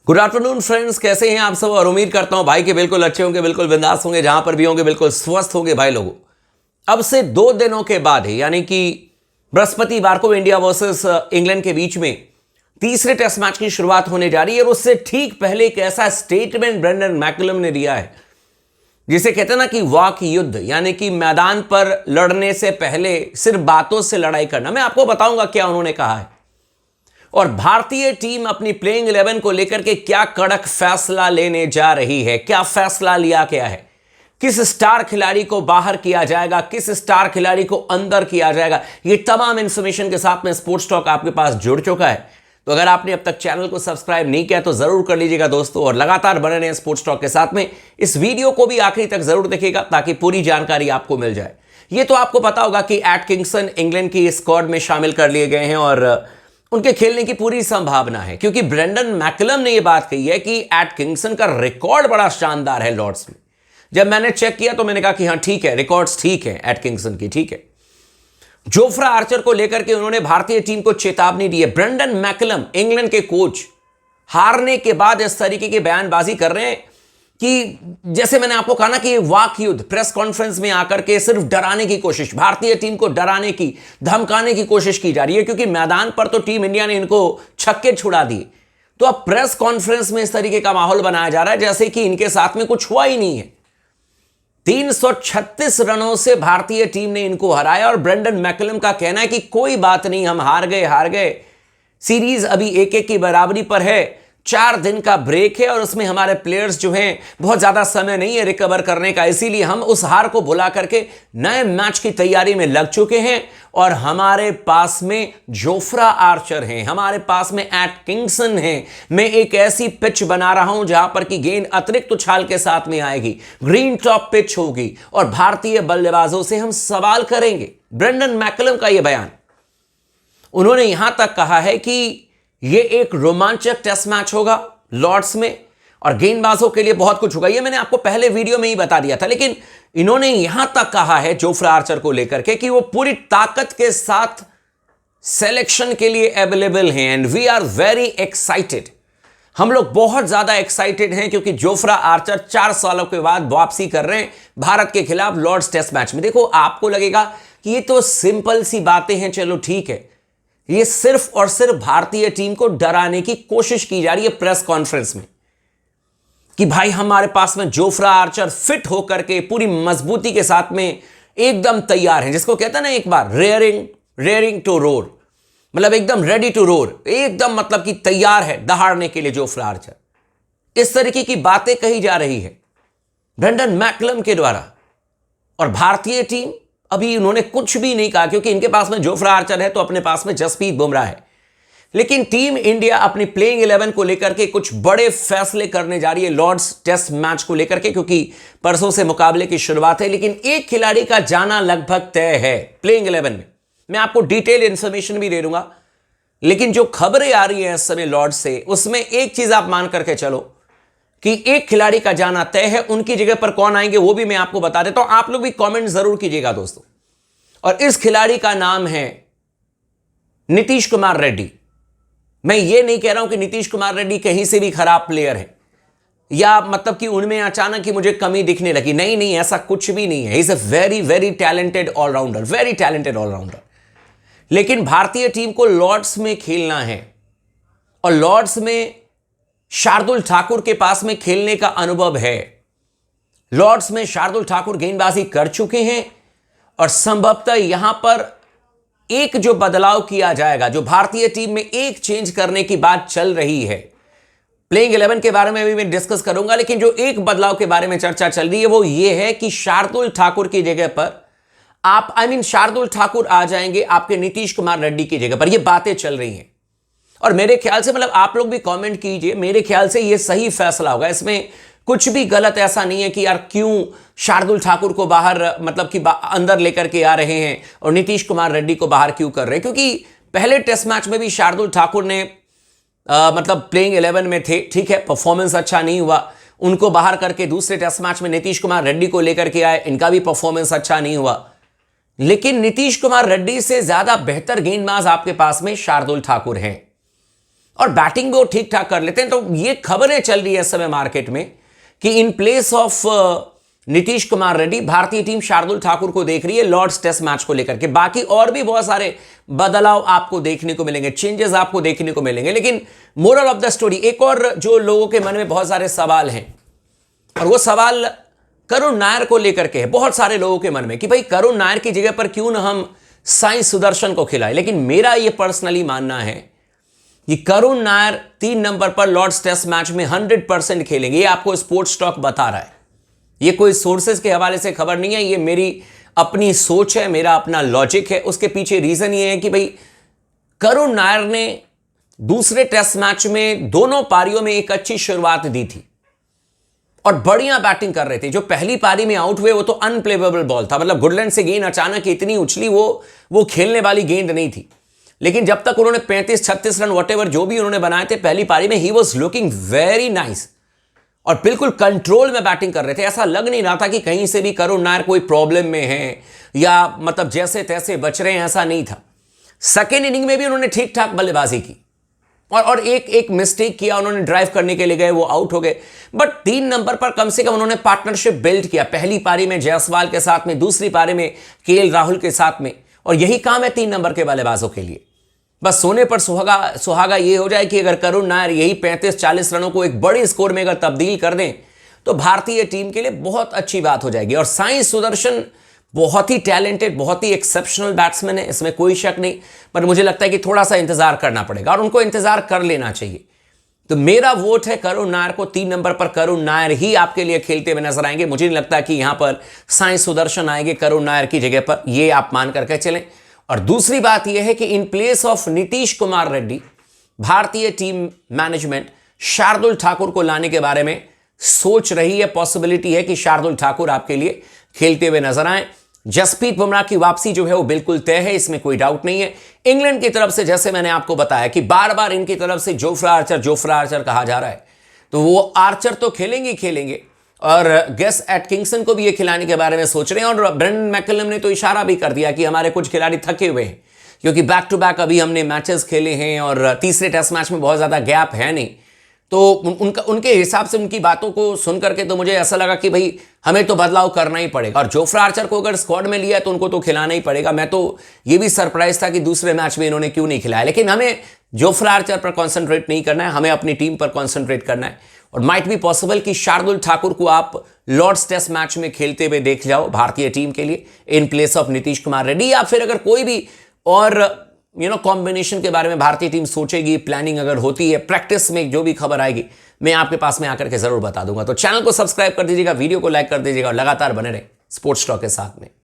Good afternoon friends, कैसे हैं आप सब। और उम्मीद करता हूं भाई के बिल्कुल अच्छे होंगे, बिल्कुल बिंदास होंगे, जहां पर भी होंगे बिल्कुल स्वस्थ होंगे भाई लोगों। अब से 2 दिनों के बाद ही यानी कि बृहस्पतिवार को इंडिया वर्सेस इंग्लैंड के बीच में तीसरे टेस्ट मैच की शुरुआत होने जा रही है। और उससे ठीक पहले एक ऐसा स्टेटमेंट ब्रेंडन मैकलम ने दिया है जिसे कहते हैं ना कि वाक युद्ध, यानी कि मैदान पर लड़ने से पहले सिर्फ बातों से लड़ाई करना। मैं आपको बताऊंगा क्या उन्होंने कहा है और भारतीय टीम अपनी प्लेइंग 11 को लेकर के क्या कड़क फैसला लेने जा रही है, क्या फैसला लिया गया है, किस स्टार खिलाड़ी को बाहर किया जाएगा, किस स्टार खिलाड़ी को अंदर किया जाएगा। ये तमाम इंफॉर्मेशन के साथ में स्पोर्ट्स टॉक आपके पास जुड़ चुका है। तो अगर आपने अब तक चैनल को सब्सक्राइब नहीं किया तो जरूर कर लीजिएगा दोस्तों, और लगातार बने रहें स्पोर्ट्स टॉक के साथ में। इस वीडियो को भी आखिरी तक जरूर देखिएगा ताकि पूरी जानकारी आपको मिल जाए। ये तो आपको पता होगा कि एटकिंसन इंग्लैंड की स्क्वाड में शामिल कर लिए गए हैं और उनके खेलने की पूरी संभावना है, क्योंकि ब्रेंडन मैकलम ने यह बात कही है कि एटकिंसन का रिकॉर्ड बड़ा शानदार है लॉर्ड्स में। जब मैंने चेक किया तो मैंने कहा कि हां ठीक है, रिकॉर्ड्स ठीक है एटकिंसन की, ठीक है। जोफ्रा आर्चर को लेकर के उन्होंने भारतीय टीम को चेतावनी दी है। ब्रेंडन मैकलम इंग्लैंड के कोच हारने के बाद इस तरीके की बयानबाजी कर रहे हैं कि जैसे मैंने आपको कहा ना कि वाक युद्ध, प्रेस कॉन्फ्रेंस में आकर के सिर्फ डराने की कोशिश, भारतीय टीम को डराने की, धमकाने की कोशिश की जा रही है, क्योंकि मैदान पर तो टीम इंडिया ने इनको छक्के छुड़ा दिए। तो अब प्रेस कॉन्फ्रेंस में इस तरीके का माहौल बनाया जा रहा है जैसे कि इनके साथ में कुछ हुआ ही नहीं है। 336 रनों से भारतीय टीम ने इनको हराया और ब्रेंडन मैकलम का कहना है कि कोई बात नहीं, हम हार गए, सीरीज अभी 1-1 की बराबरी पर है, 4 दिन का ब्रेक है और उसमें हमारे प्लेयर्स जो हैं बहुत ज्यादा समय नहीं है रिकवर करने का, इसीलिए हम उस हार को भुला करके नए मैच की तैयारी में लग चुके हैं। और हमारे पास में जोफ्रा आर्चर हैं, हमारे पास में एटकिंसन हैं। मैं एक ऐसी पिच बना रहा हूं जहां पर कि गेंद अतिरिक्त उछाल के साथ में आएगी, ग्रीन टॉप पिच होगी और भारतीय बल्लेबाजों से हम सवाल करेंगे। ब्रेंडन मैकलम का यह बयान, उन्होंने यहां तक कहा है कि यह एक रोमांचक टेस्ट मैच होगा लॉर्ड्स में और गेंदबाजों के लिए बहुत कुछ होगा। यह मैंने आपको पहले वीडियो में ही बता दिया था, लेकिन इन्होंने यहां तक कहा है जोफ्रा आर्चर को लेकर के कि वो पूरी ताकत के साथ सिलेक्शन के लिए अवेलेबल हैं and we are very excited. हम लोग बहुत ज्यादा एक्साइटेड हैं क्योंकि जोफ्रा आर्चर 4 सालों के बाद वापसी कर रहे हैं भारत के खिलाफ लॉर्ड्स टेस्ट मैच में। देखो, आपको लगेगा कि ये तो सिंपल सी बातें हैं, चलो ठीक है, ये सिर्फ और सिर्फ भारतीय टीम को डराने की कोशिश की जा रही है प्रेस कॉन्फ्रेंस में कि भाई हमारे पास में जोफ्रा आर्चर फिट होकर के पूरी मजबूती के साथ में एकदम तैयार हैं, जिसको कहते हैं ना एक बार रेयरिंग टू रोर, मतलब एकदम रेडी टू रोर, एकदम मतलब कि तैयार है दहाड़ने के लिए जोफ्रा आर्चर। इस तरीके की बातें कही जा रही है ब्रेंडन मैकलम के द्वारा। और भारतीय टीम, अभी उन्होंने कुछ भी नहीं कहा क्योंकि इनके पास में जोफ्रा आर्चर है तो अपने पास में जसप्रीत बुमराह है। लेकिन टीम इंडिया अपनी प्लेइंग 11 को लेकर के कुछ बड़े फैसले करने जा रही है लॉर्ड्स टेस्ट मैच को लेकर के, क्योंकि परसों से मुकाबले की शुरुआत है। लेकिन एक खिलाड़ी का जाना लगभग तय है प्लेइंग 11 में। मैं आपको डिटेल इंफॉर्मेशन भी दे दूंगा, लेकिन जो खबरें आ रही हैं इस समय लॉर्ड्स से, उसमें एक चीज आप मान करके चलो कि एक खिलाड़ी का जाना तय है। उनकी जगह पर कौन आएंगे वो भी मैं आपको बता देता हूं, आप लोग भी कमेंट जरूर कीजिएगा दोस्तों। और इस खिलाड़ी का नाम है नीतीश कुमार रेड्डी। मैं ये नहीं कह रहा हूं कि नीतीश कुमार रेड्डी कहीं से भी खराब प्लेयर है या मतलब कि उनमें अचानक ही मुझे कमी दिखने लगी, नहीं, ऐसा कुछ भी नहीं है। Is a very very talented allrounder, very talented allrounder. लेकिन भारतीय टीम को लॉर्ड्स में खेलना है और लॉर्ड्स में शार्दुल ठाकुर के पास में खेलने का अनुभव है। लॉर्ड्स में शार्दुल ठाकुर गेंदबाजी कर चुके हैं और संभवतः यहां पर एक जो बदलाव किया जाएगा, जो भारतीय टीम में एक चेंज करने की बात चल रही है, प्लेइंग 11 के बारे में भी मैं डिस्कस करूंगा, लेकिन जो एक बदलाव के बारे में चर्चा चल रही है वो ये है कि शार्दुल ठाकुर की जगह पर आप शार्दुल ठाकुर आ जाएंगे आपके नीतीश कुमार रेड्डी की जगह पर। ये बातें चल रही हैं और मेरे ख्याल से, मतलब आप लोग भी कमेंट कीजिए, मेरे ख्याल से ये सही फैसला होगा। इसमें कुछ भी गलत ऐसा नहीं है कि यार क्यों शार्दुल ठाकुर को बाहर मतलब कि अंदर लेकर के आ रहे हैं और नीतीश कुमार रेड्डी को बाहर क्यों कर रहे हैं, क्योंकि पहले टेस्ट मैच में भी शार्दुल ठाकुर ने मतलब प्लेइंग 11 में थे, ठीक है, परफॉर्मेंस अच्छा नहीं हुआ, उनको बाहर करके दूसरे टेस्ट मैच में नीतीश कुमार रेड्डी को लेकर के आए, इनका भी परफॉर्मेंस अच्छा नहीं हुआ। लेकिन नीतीश कुमार रेड्डी से ज्यादा बेहतर गेंदबाज आपके पास में शार्दुल ठाकुर हैं। और बैटिंग भी वो ठीक ठाक कर लेते हैं। तो ये खबरें चल रही है इस समय मार्केट में कि in place of Nitish Kumar Reddy भारतीय टीम शार्दुल ठाकुर को देख रही है लॉर्ड्स टेस्ट मैच को लेकर के। बाकी और भी बहुत सारे बदलाव आपको देखने को मिलेंगे, चेंजेस आपको देखने को मिलेंगे। लेकिन मोरल ऑफ द स्टोरी, एक और जो लोगों के मन में बहुत सारे सवाल हैं, और वो सवाल करुण नायर को लेकर के है बहुत सारे लोगों के मन में कि भाई करुण नायर की जगह पर क्यों ना हम साई सुदर्शन को खिलाएं। लेकिन मेरा ये पर्सनली मानना है कि करुण नायर 3 नंबर पर लॉर्ड्स टेस्ट मैच में 100% खेलेंगे। ये आपको स्पोर्ट्स टॉक बता रहा है, ये कोई सोर्सेज के हवाले से खबर नहीं है, ये मेरी अपनी सोच है, मेरा अपना लॉजिक है। उसके पीछे रीजन ये है कि भाई करुण नायर ने दूसरे टेस्ट मैच में दोनों पारियों में एक अच्छी शुरुआत दी थी और बढ़िया बैटिंग कर रहे थे। जो पहली पारी में आउट हुए वो तो अनप्लेवेबल बॉल था, मतलब गुडलैंड से गेंद अचानक इतनी उछली, वो खेलने वाली गेंद नहीं थी। लेकिन जब तक उन्होंने 35-36 रन वॉटेवर जो भी उन्होंने बनाए थे पहली पारी में, he was looking very nice और बिल्कुल कंट्रोल में बैटिंग कर रहे थे। ऐसा लग नहीं रहा था कि कहीं से भी करुण नायर कोई प्रॉब्लम में है या मतलब जैसे तैसे बच रहे हैं, ऐसा नहीं था। सेकेंड इनिंग में भी उन्होंने ठीक ठाक बल्लेबाजी की और एक मिस्टेक किया, उन्होंने ड्राइव करने के लिए गए, वो आउट हो गए। बट 3 नंबर पर कम से कम उन्होंने पार्टनरशिप बिल्ड किया, पहली पारी में जायसवाल के साथ में, दूसरी पारी में केएल राहुल के साथ में। और यही काम है 3 नंबर के बल्लेबाजों के लिए। बस सोने पर सुहागा ये हो जाए कि अगर करुण नायर यही 35-40 रनों को एक बड़ी स्कोर में अगर तब्दील कर दें तो भारतीय टीम के लिए बहुत अच्छी बात हो जाएगी। और साई सुदर्शन बहुत ही टैलेंटेड, बहुत ही एक्सेप्शनल बैट्समैन है, इसमें कोई शक नहीं। पर मुझे लगता है कि थोड़ा सा इंतजार करना पड़ेगा और उनको इंतजार कर लेना चाहिए। तो मेरा वोट है करुण नायर को। 3 नंबर पर करुण नायर ही आपके लिए खेलते हुए नजर आएंगे। मुझे नहीं लगता कि यहां पर साई सुदर्शन आएंगे करुण नायर की जगह पर, ये आप मान करके चलें। और दूसरी बात यह है कि in place of Nitish Kumar Reddy भारतीय टीम मैनेजमेंट शार्दुल ठाकुर को लाने के बारे में सोच रही है। पॉसिबिलिटी है कि शार्दुल ठाकुर आपके लिए खेलते हुए नजर आए। जसप्रीत बुमराह की वापसी जो है वो बिल्कुल तय है, इसमें कोई डाउट नहीं है। इंग्लैंड की तरफ से जैसे मैंने आपको बताया कि बार बार इनकी तरफ से जोफ्रा आर्चर कहा जा रहा है, तो वो आर्चर तो खेलेंगे और गेस एटकिंसन को भी ये खिलाने के बारे में सोच रहे हैं। और ब्रेंडन मैकलम ने तो इशारा भी कर दिया कि हमारे कुछ खिलाड़ी थके हुए हैं, क्योंकि बैक टू बैक अभी हमने मैचेस खेले हैं और तीसरे टेस्ट मैच में बहुत ज़्यादा गैप है नहीं। तो उनके हिसाब से, उनकी बातों को सुन करके तो मुझे ऐसा लगा कि भाई हमें तो बदलाव करना ही पड़ेगा। और जोफ्रा आर्चर को अगर स्क्वाड में लिया है तो उनको तो खिलाना ही पड़ेगा। मैं तो ये भी सरप्राइज था कि दूसरे मैच में इन्होंने क्यों नहीं खिलाया। लेकिन हमें जोफ्रा आर्चर पर कॉन्सेंट्रेट नहीं करना है, हमें अपनी टीम पर कॉन्सेंट्रेट करना है। और माइट बी पॉसिबल कि शार्दुल ठाकुर को आप लॉर्ड्स टेस्ट मैच में खेलते हुए देख जाओ भारतीय टीम के लिए in place of Nitish Kumar Reddy. या फिर अगर कोई भी और कॉम्बिनेशन के बारे में भारतीय टीम सोचेगी, प्लानिंग अगर होती है, प्रैक्टिस में जो भी खबर आएगी मैं आपके पास में आकर के जरूर बता दूंगा। तो चैनल को सब्सक्राइब कर दीजिएगा, वीडियो को लाइक कर दीजिएगा और लगातार बने रहे स्पोर्ट्स टॉक के साथ में।